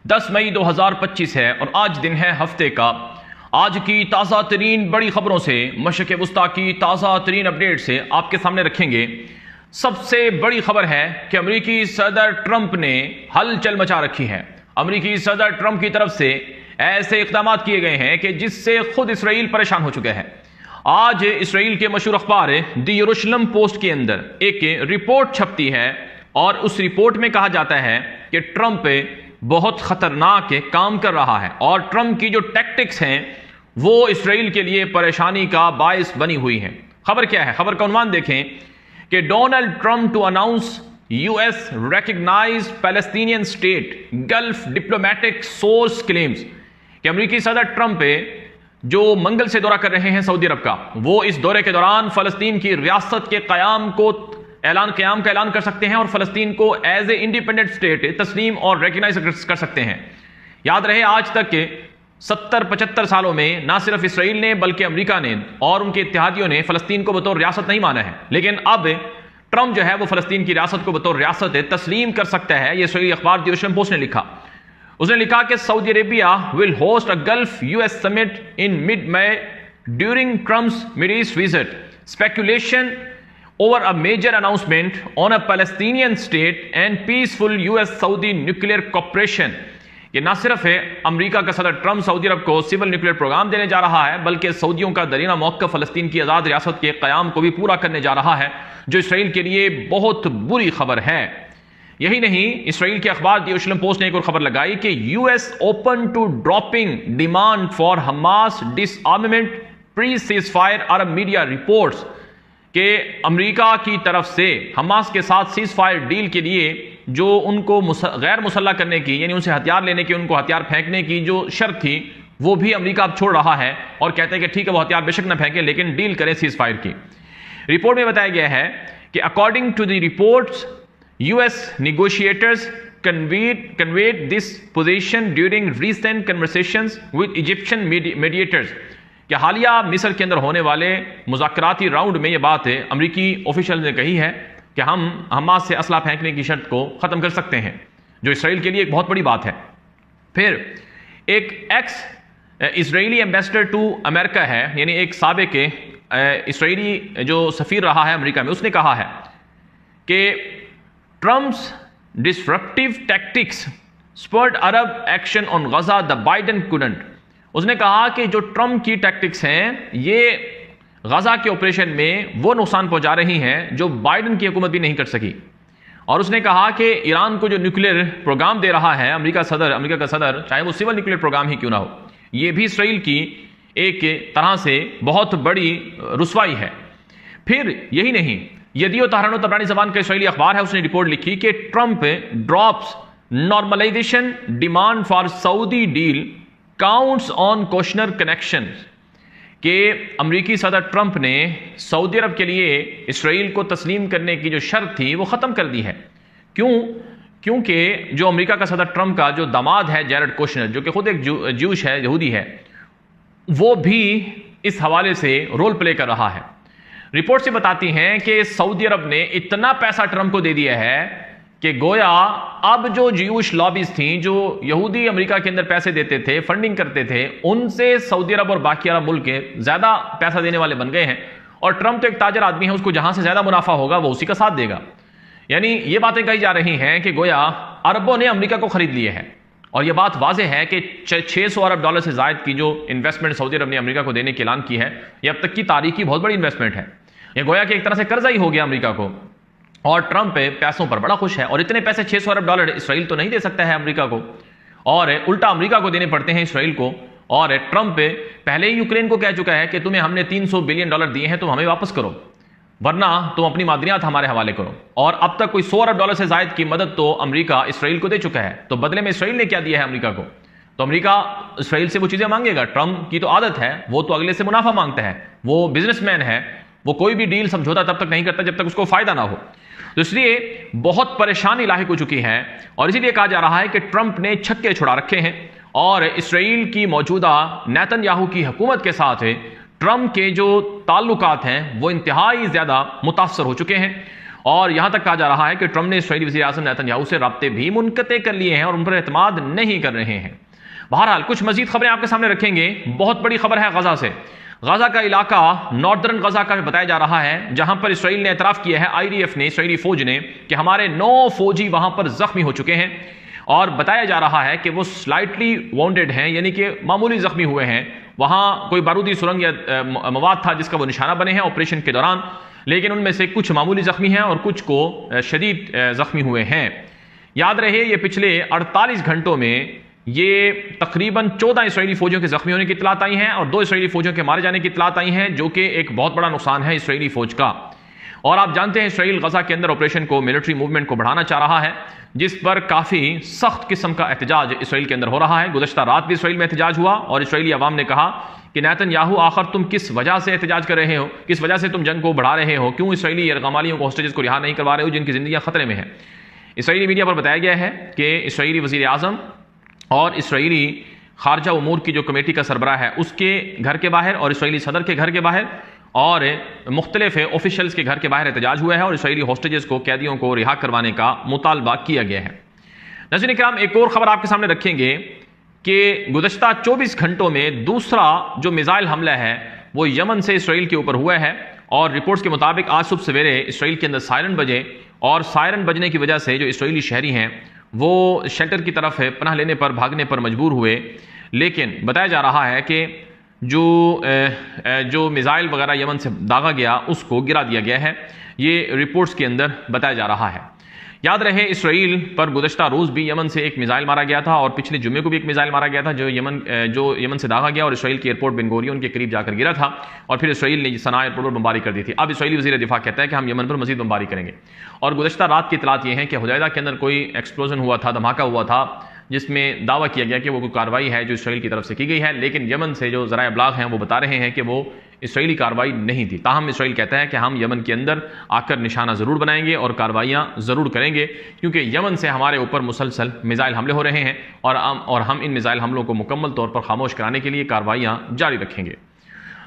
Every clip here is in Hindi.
10 मई 2025 है और आज दिन है हफ्ते का। आज की ताज़ा तरीन बड़ी खबरों से, मशरिक़ वुस्ता की ताज़ा तरीन अपडेट से आपके सामने रखेंगे। सबसे बड़ी खबर है कि अमरीकी सदर ट्रंप ने हलचल मचा रखी है। अमरीकी सदर ट्रंप की तरफ से ऐसे इक़दाम किए गए हैं कि जिससे खुद इसराइल परेशान हो चुके हैं। आज इसराइल के मशहूर अखबार द यरूशलेम पोस्ट के अंदर एक रिपोर्ट छपती है और उस रिपोर्ट में कहा जाता है कि ट्रंप बहुत खतरनाक काम कर रहा है और ट्रंप की जो टैक्टिक्स हैं वो इसराइल के लिए परेशानी का बायस बनी हुई है। खबर क्या है? खबर का उन्वान देखें कि Donald Trump to announce US recognize Palestinian state, gulf diplomatic source claims कि अमेरिकी सदर ट्रंप जो मंगल से दौरा कर रहे हैं सऊदी अरब का, वो इस दौरे के दौरान फलस्तीन की रियासत के क़याम का ऐलान कर सकते हैं और फलस्तीन को एज ए इंडिपेंडेंट स्टेट तस्लीम और रिकॉग्नाइज कर सकते हैं। याद रहे, आज तक के 70-75 सालों में ना सिर्फ इसराइल ने बल्कि अमेरिका ने और उनके इत्तेहादियों ने फलस्तीन को बतौर रियासत नहीं माना है, लेकिन अब ट्रंप जो है वो फलस्तीन की रियासत को बतौर रियासत तस्लीम कर सकता है। ये इसराइली अखबार द यरूशलेम पोस्ट ने लिखा। उसने लिखा कि Saudi Arabia will host a gulf US summit in mid May during Trump's mid east visit, speculation over a major announcement on a Palestinian state and peaceful US-Saudi nuclear cooperation। ये ना सिर्फ है अमेरिका का सदर ट्रंप सऊदी अरब को सिविल न्यूक्लियर प्रोग्राम देने जा रहा है, बल्कि सऊदियों का दरीना मौक़िफ़ फ़लस्तीन की आज़ाद रियासत के क़याम को भी पूरा करने जा रहा है, जो इसराइल के लिए बहुत बुरी खबर है। यही नहीं, इसराइल के अखबार द यरूशलेम पोस्ट ने एक और खबर लगाई कि US open to dropping demand for Hamas disarmament pre ceasefire Arab media reports कि अमेरिका की तरफ से हमास के साथ सीज फायर डील के लिए जो उनको गैर मुसल्लह करने की, यानी उनसे हथियार लेने की, उनको हथियार फेंकने की जो शर्त थी, वो भी अमेरिका अब छोड़ रहा है और कहते हैं कि ठीक है वो हथियार बेशक न फेंके लेकिन डील करें सीज फायर की। रिपोर्ट में बताया गया है कि according to the reports US negotiators conveyed this position during recent conversations with Egyptian mediators कि हालिया मिस्र के अंदर होने वाले मुज़ाकराती राउंड में यह बात है अमरीकी ऑफिशियल ने कही है कि हम हमास से असला फेंकने की शर्त को ख़त्म कर सकते हैं, जो इसराइल के लिए एक बहुत बड़ी बात है। फिर एक ex Israeli ambassador to America है, यानी एक साबिक इसराइली जो सफ़ीर रहा है अमेरिका में, उसने कहा है कि Trump's disruptive tactics spurred Arab action on Gaza the Biden couldn't. उसने कहा कि जो ट्रंप की टैक्टिक्स हैं ये गजा के ऑपरेशन में वो नुकसान पहुंचा रही हैं जो बाइडन की हुकूमत भी नहीं कर सकी। और उसने कहा कि ईरान को जो न्यूक्लियर प्रोग्राम दे रहा है अमेरिका का सदर, चाहे वो सिविल न्यूक्लियर प्रोग्राम ही क्यों ना हो, ये भी इसराइल की एक तरह से बहुत बड़ी रुसवाई है। फिर यही नहीं, यदीयो तहरानो तबरानी ज़बान का इसराइली अखबार है, उसने रिपोर्ट लिखी कि Trump drops normalization demand for Saudi deal counts on questioner connection के अमरीकी सदर ट्रंप ने सऊदी अरब के लिए इसराइल को तस्लीम करने की जो शर्त थी वो ख़त्म कर दी है। क्योंकि जो अमेरिका का सदर ट्रंप का जो दामाद है जैरेड कुशनर, जो कि खुद एक ज्यूश है, यहूदी है, वो भी इस हवाले से रोल प्ले कर रहा है। रिपोर्ट से बताती हैं कि सऊदी अरब ने इतना पैसा ट्रंप को दे दिया है कि गोया अब जो ज्यूश लॉबीज थी, जो यहूदी अमेरिका के अंदर पैसे देते थे, फंडिंग करते थे, उनसे सऊदी अरब और बाकी अरब मुल्क के ज्यादा पैसा देने वाले बन गए हैं। और ट्रंप तो एक ताजर आदमी है, उसको जहां से ज्यादा मुनाफा होगा वो उसी का साथ देगा। यानी ये बातें कही जा रही हैं कि गोया अरबों ने अमेरिका को खरीद लिए है। और यह बात वाज़ेह है कि 600 अरब डॉलर से जायद की जो इन्वेस्टमेंट सऊदी अरब ने अमेरिका को देने की ऐलान की है, यह अब तक की तारीख की बहुत बड़ी इन्वेस्टमेंट है। यह गोया कि एक तरह से कर्जा ही हो गया अमेरिका को, और ट्रंप पैसों पर बड़ा खुश है। और इतने पैसे 600 अरब डॉलर इसराइल तो नहीं दे सकता है अमेरिका को, और उल्टा अमेरिका को देने पड़ते हैं इसराइल को। और ट्रंप पहले ही यूक्रेन को कह चुका है कि तुम्हें हमने 300 बिलियन डॉलर दिए हैं, तुम हमें वापस करो, वरना तुम अपनी मादरियात हमारे हवाले करो। और अब तक कोई 100 अरब डॉलर से जायद की मदद तो अमेरिका इसराइल को दे चुका है। तो बदले में इसराइल ने क्या दिया है अमेरिका को? तो अमेरिका इसराइल से वो चीजें मांगेगा। ट्रंप की तो आदत है, वो तो अगले से मुनाफा मांगता है, वो बिजनेसमैन है, वो कोई भी डील समझौता तब तक नहीं करता जब तक उसको फायदा ना हो। तो इसलिए बहुत परेशानी लाहिक हो चुकी है, और इसीलिए कहा जा रहा है कि ट्रंप ने छक्के छुड़ा रखे हैं और इसराइल की मौजूदा नेतन्याहू की हुकूमत के साथ ट्रंप के जो ताल्लुकात हैं वो इंतहाई ज्यादा मुतासर हो चुके हैं। और यहां तक कहा जा रहा है कि ट्रंप ने इस्राईली वज़ीर आज़म नेतन्याहू से राब्ते भी मुनक़ते कर लिए हैं और उन पर एतमाद नहीं कर रहे हैं। बहरहाल कुछ मजीद खबरें आपके सामने रखेंगे। बहुत बड़ी खबर है गजा से। गजा का इलाका नॉर्दर्न गजा का बताया जा रहा है, जहां पर इसराइल ने एतराफ़ किया है, IDF ने, इसराइली फौज ने, कि हमारे 9 फौजी वहां पर जख्मी हो चुके हैं और बताया जा रहा है कि वो स्लाइटली वाउंडेड हैं, यानी कि मामूली जख्मी हुए हैं। वहां कोई बारूदी सुरंग या मवाद था जिसका वो निशाना बने हैं ऑपरेशन के दौरान, लेकिन उनमें से कुछ मामूली जख्मी हैं और कुछ को शदीद जख्मी हुए हैं। याद रहे ये पिछले 48 घंटों में ये तकरीबन 14 इसराइली फौजियों के जख्मी होने की इतलात आई हैं और 2 इसराइली फौजियों के मारे जाने की इतलात आई हैं, जो कि एक बहुत बड़ा नुकसान है इसराइली फौज का। और आप जानते हैं इसराइल गजा के अंदर ऑपरेशन को, मिलिट्री मूवमेंट को बढ़ाना चाह रहा है, जिस पर काफ़ी सख्त किस्म का एहतजाज इसराइल के अंदर हो रहा है। गुज़श्ता रात भी इसराइल में एहतजाज हुआ और इसराइली अवाम ने कहा कि नेतन्याहू आखिर तुम किस वजह से एहतजाज कर रहे हो, किस वजह से तुम जंग को बढ़ा रहे हो, क्यों इसराइली यरगमालियों को, हॉस्टेजेस को रिहा नहीं करवा रहे हो जिनकी ज़िंदगियाँ खतरे में हैं। इसराइली मीडिया पर बताया गया है कि इसराइली वज़ीर आज़म और इसराइली खारजा उमूर की जो कमेटी का सरबराह है उसके घर के बाहर और इसराइली सदर के घर के बाहर और मुख्तलिफ ऑफिशियल्स के घर के बाहर एहतजाज हुआ है और इसराइली हॉस्टेजेस को, कैदियों को रिहा करवाने का मुतालबा किया गया है। नाज़रीन इकराम, एक और ख़बर आपके सामने रखेंगे कि गुज़श्ता 24 घंटों में दूसरा जो मिसाइल हमला है वो यमन से इसराइल के ऊपर हुआ है और रिपोर्ट्स के मुताबिक आज सुबह सवेरे इसराइल के अंदर सायरन बजे और सायरन बजने की वजह से जो इसराइली शहरी हैं वो शेल्टर की तरफ पनाह लेने पर, भागने पर मजबूर हुए। लेकिन बताया जा रहा है कि जो मिसाइल वगैरह यमन से दागा गया उसको गिरा दिया गया है, ये रिपोर्ट्स के अंदर बताया जा रहा है। याद रहे इसराइल पर गुज़श्ता रोज़ भी यमन से एक मिसाइल मारा गया था और पिछले जुम्मे को भी एक मिसाइल मारा गया था जो यमन से दागा गया और इसराइल के एयरपोर्ट बेन गुरियन के करीब जाकर गिरा था और फिर इसराइल ने सना एयरपोर्ट पर बमबारी कर दी थी। अब इसराइली वज़ीर दिफा कहता है कि हम यमन पर मज़ीद बमबारी करेंगे। और गुज़श्ता रात की इतलात ये हैं कि हुदैदा के अंदर कोई एक्सप्लोजन हुआ था, धमाका हुआ था, जिसमें दावा किया गया कि वो कोई कार्रवाई है जो इसराइल की तरफ से की गई है, लेकिन यमन से जो ज़राए इब्लाग हैं वो बता रहे हैं कि वो इसराइली कार्रवाई नहीं थी। ताहम इसराइल कहता है कि हम यमन के अंदर आकर निशाना ज़रूर बनाएंगे और कार्रवाइयाँ ज़रूर करेंगे, क्योंकि यमन से हमारे ऊपर मुसलसल मिसाइल हमले हो रहे हैं और हम इन मिसाइल हमलों को मुकम्मल तौर पर खामोश कराने के लिए कार्रवाइयाँ जारी रखेंगे।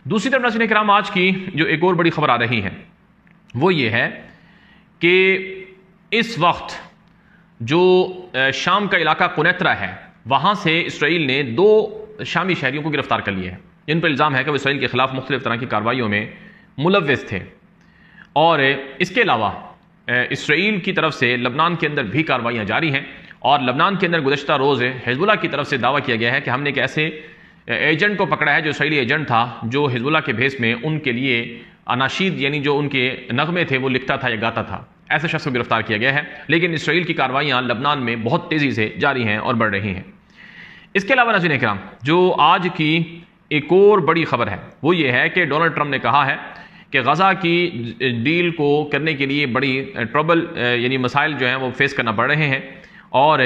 दूसरी तरफ नाज़रीन किराम, आज की जो एक और बड़ी खबर आ रही है वो ये है कि इस वक्त जो शाम का इलाका कुनैत्रा है वहाँ से इसराइल ने 2 शामी शहरियों को गिरफ्तार कर लिया है, जिन पर इल्ज़ाम है कि वो इसराइल के खिलाफ मुख्तलिफ तरह की कार्रवाइयों में मुलव्वस थे। और इसके अलावा इसराइल की तरफ से लबनान के अंदर भी कार्रवाइयाँ जारी हैं और लबनान के अंदर गुज़श्ता रोज़ हिज़्बुल्लाह की तरफ से दावा किया गया है कि हमने एक ऐसे एजेंट को पकड़ा है जो इसराइली एजेंट था, जो हिज़्बुल्लाह के भेस में उनके लिए अनाशीद यानी जो उनके नगमे थे वो लिखता था या गाता था। ऐसे शख्स को गिरफ्तार किया गया है। लेकिन इसराइल की कार्रवाइयाँ लबनान में बहुत तेज़ी से जारी हैं और बढ़ रही हैं। इसके अलावा नाज़रीन इकराम, जो आज की एक और बड़ी खबर है वो ये है कि डोनाल्ड ट्रंप ने कहा है कि गजा की डील को करने के लिए बड़ी ट्रबल यानी मसाइल जो हैं वो फेस करना पड़ रहे हैं और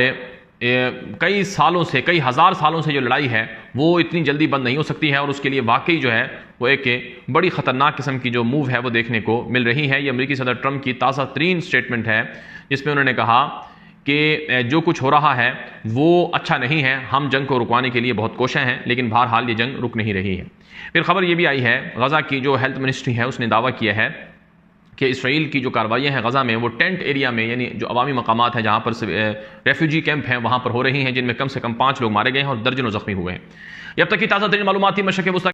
कई सालों से, कई हज़ार सालों से जो लड़ाई है वो इतनी जल्दी बंद नहीं हो सकती है और उसके लिए वाकई जो है वो एक बड़ी ख़तरनाक किस्म की जो मूव है वो देखने को मिल रही है। ये अमेरिकी सदर ट्रंप की ताज़ा तरीन स्टेटमेंट है जिसमें उन्होंने कहा कि जो कुछ हो रहा है वो अच्छा नहीं है, हम जंग को रुकवाने के लिए बहुत कोशिश हैं, लेकिन बहरहाल ये जंग रुक नहीं रही है। फिर खबर ये भी आई है, गजा की जो हेल्थ मिनिस्ट्री है उसने दावा किया है कि इसराइल की जो कार्रवाइयाँ हैं गजा में वो टेंट एरिया में यानी जो अवामी मकामात हैं जहाँ पर रेफ्यूजी कैंप हैं वहाँ पर हो रही हैं, जिनमें कम से कम 5 लोग मारे गए हैं और दर्जनों जख्मी हुए हैं। अब तक की ताज़ा तरीन मालूमात थी। मशक़-ए-वुस्ता